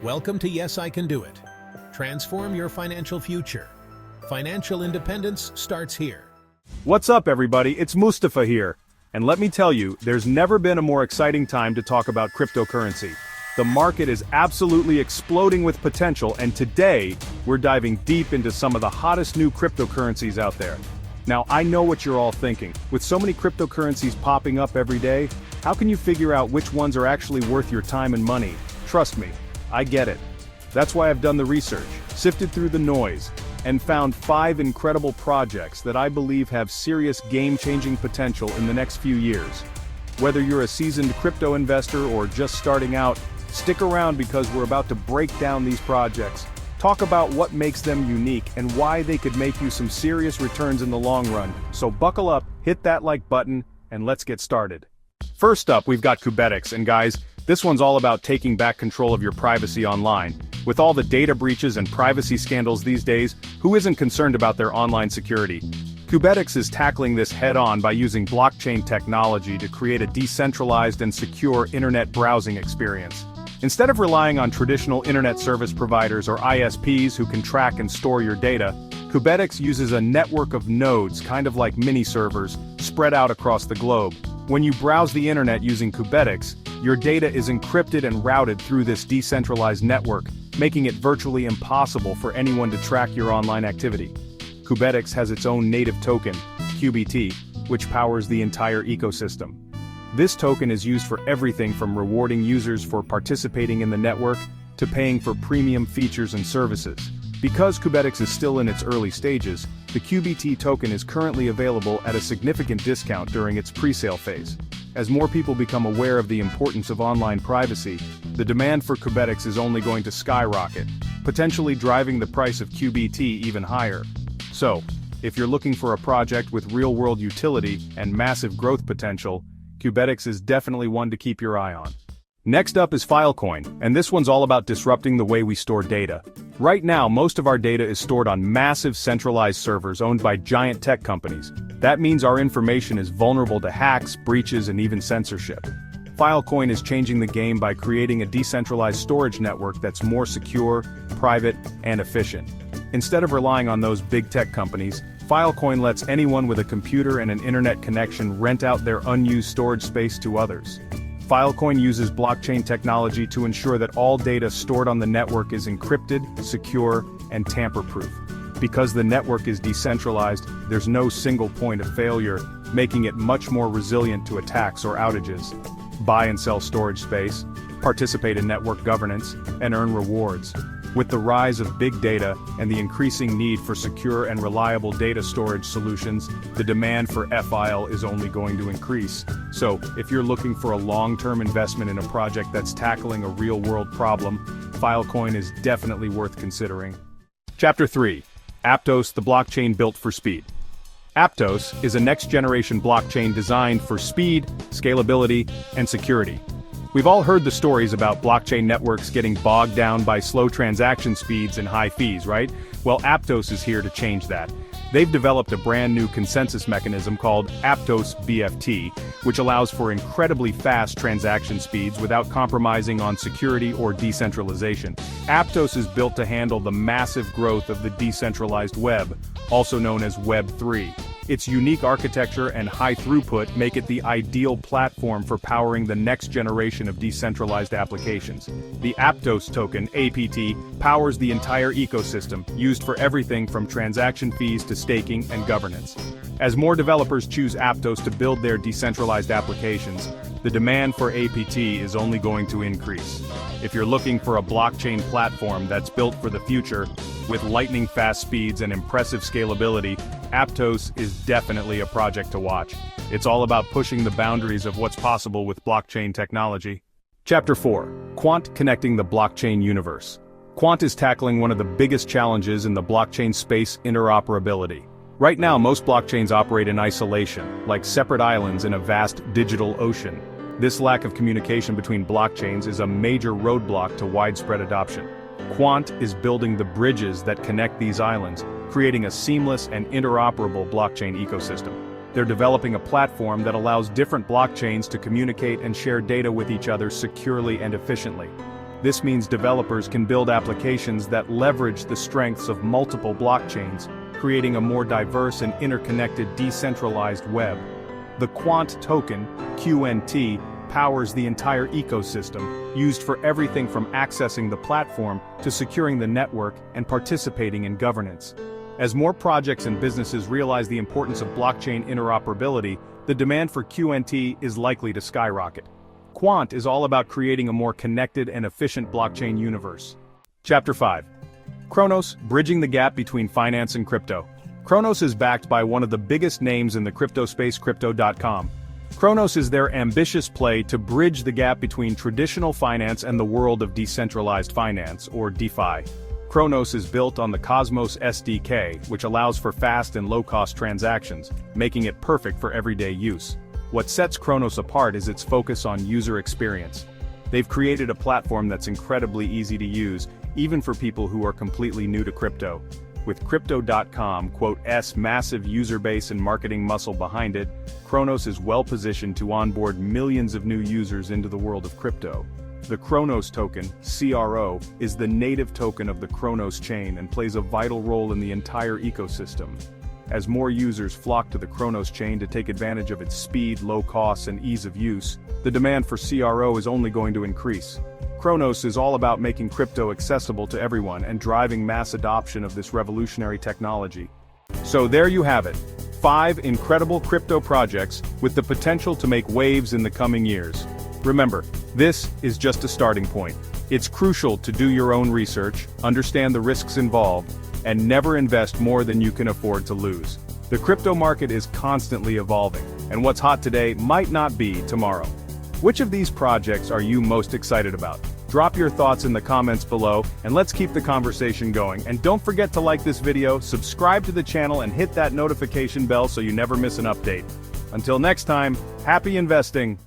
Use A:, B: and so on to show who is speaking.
A: Welcome to Yes, I Can Do It. Transform your financial future. Financial independence starts here.
B: What's up, everybody? It's Mustafa here. And let me tell you, there's never been a more exciting time to talk about cryptocurrency. The market is absolutely exploding with potential, and today, we're diving deep into some of the hottest new cryptocurrencies out there. Now, I know what you're all thinking. With so many cryptocurrencies popping up every day, how can you figure out which ones are actually worth your time and money? Trust me, I get it. That's why I've done the research, sifted through the noise, and found 5 incredible projects that I believe have serious game-changing potential in the next few years. Whether you're a seasoned crypto investor or just starting out, stick around because we're about to break down these projects, talk about what makes them unique and why they could make you some serious returns in the long run. So buckle up, hit that like button, and let's get started. First up, we've got Qubetics, and guys, this one's all about taking back control of your privacy online. With all the data breaches and privacy scandals these days, who isn't concerned about their online security? Qubetics is tackling this head-on by using blockchain technology to create a decentralized and secure internet browsing experience. Instead of relying on traditional internet service providers or ISPs who can track and store your data, Qubetics uses a network of nodes, kind of like mini-servers, spread out across the globe. When you browse the internet using Qubetics, your data is encrypted and routed through this decentralized network, making it virtually impossible for anyone to track your online activity. Qubetics has its own native token, QBT, which powers the entire ecosystem. This token is used for everything from rewarding users for participating in the network to paying for premium features and services. Because Qubetics is still in its early stages, the QBT token is currently available at a significant discount during its pre-sale phase. As more people become aware of the importance of online privacy, the demand for Qubetics is only going to skyrocket, potentially driving the price of QBT even higher. So, if you're looking for a project with real-world utility and massive growth potential, Qubetics is definitely one to keep your eye on. Next up is Filecoin, and this one's all about disrupting the way we store data. Right now, most of our data is stored on massive centralized servers owned by giant tech companies. That means our information is vulnerable to hacks, breaches, and even censorship. Filecoin is changing the game by creating a decentralized storage network that's more secure, private, and efficient. Instead of relying on those big tech companies, Filecoin lets anyone with a computer and an internet connection rent out their unused storage space to others. Filecoin uses blockchain technology to ensure that all data stored on the network is encrypted, secure, and tamper-proof. Because the network is decentralized, there's no single point of failure, making it much more resilient to attacks or outages. Buy and sell storage space, participate in network governance, and earn rewards. With the rise of big data and the increasing need for secure and reliable data storage solutions, the demand for FIL is only going to increase. So, if you're looking for a long-term investment in a project that's tackling a real-world problem, Filecoin is definitely worth considering. Chapter 3. Aptos, the blockchain built for speed. Aptos is a next-generation blockchain designed for speed, scalability, and security. We've all heard the stories about blockchain networks getting bogged down by slow transaction speeds and high fees, right? Well, Aptos is here to change that. They've developed a brand new consensus mechanism called Aptos BFT, which allows for incredibly fast transaction speeds without compromising on security or decentralization. Aptos is built to handle the massive growth of the decentralized web, also known as Web 3. Its unique architecture and high throughput make it the ideal platform for powering the next generation of decentralized applications. The Aptos token, APT, powers the entire ecosystem, used for everything from transaction fees to staking and governance. As more developers choose Aptos to build their decentralized applications, the demand for APT is only going to increase. If you're looking for a blockchain platform that's built for the future, with lightning-fast speeds and impressive scalability, Aptos is definitely a project to watch. It's all about pushing the boundaries of what's possible with blockchain technology. Chapter 4. Quant connecting the blockchain universe. Quant is tackling one of the biggest challenges in the blockchain space: interoperability. Right now, most blockchains operate in isolation, like separate islands in a vast digital ocean. This lack of communication between blockchains is a major roadblock to widespread adoption. Quant is building the bridges that connect these islands, creating a seamless and interoperable blockchain ecosystem. They're developing a platform that allows different blockchains to communicate and share data with each other securely and efficiently. This means developers can build applications that leverage the strengths of multiple blockchains, creating a more diverse and interconnected decentralized web. The Quant token, QNT, powers the entire ecosystem, used for everything from accessing the platform to securing the network and participating in governance. As more projects and businesses realize the importance of blockchain interoperability, the demand for QNT is likely to skyrocket. Quant is all about creating a more connected and efficient blockchain universe. Chapter 5. Cronos, bridging the gap between finance and crypto. Cronos is backed by one of the biggest names in the crypto space, Crypto.com. Cronos is their ambitious play to bridge the gap between traditional finance and the world of decentralized finance, or DeFi. Cronos is built on the Cosmos SDK, which allows for fast and low-cost transactions, making it perfect for everyday use. What sets Cronos apart is its focus on user experience. They've created a platform that's incredibly easy to use, even for people who are completely new to crypto. With Crypto.com's massive user base and marketing muscle behind it, Cronos is well positioned to onboard millions of new users into the world of crypto. The Cronos token, CRO, is the native token of the Cronos chain and plays a vital role in the entire ecosystem. As more users flock to the Cronos chain to take advantage of its speed, low costs, and ease of use, the demand for CRO is only going to increase. Cronos is all about making crypto accessible to everyone and driving mass adoption of this revolutionary technology. So there you have it. 5 incredible crypto projects with the potential to make waves in the coming years. Remember, this is just a starting point. It's crucial to do your own research, understand the risks involved, and never invest more than you can afford to lose. The crypto market is constantly evolving, and what's hot today might not be tomorrow. Which of these projects are you most excited about? Drop your thoughts in the comments below, and let's keep the conversation going. And don't forget to like this video, subscribe to the channel, and hit that notification bell so you never miss an update. Until next time, happy investing!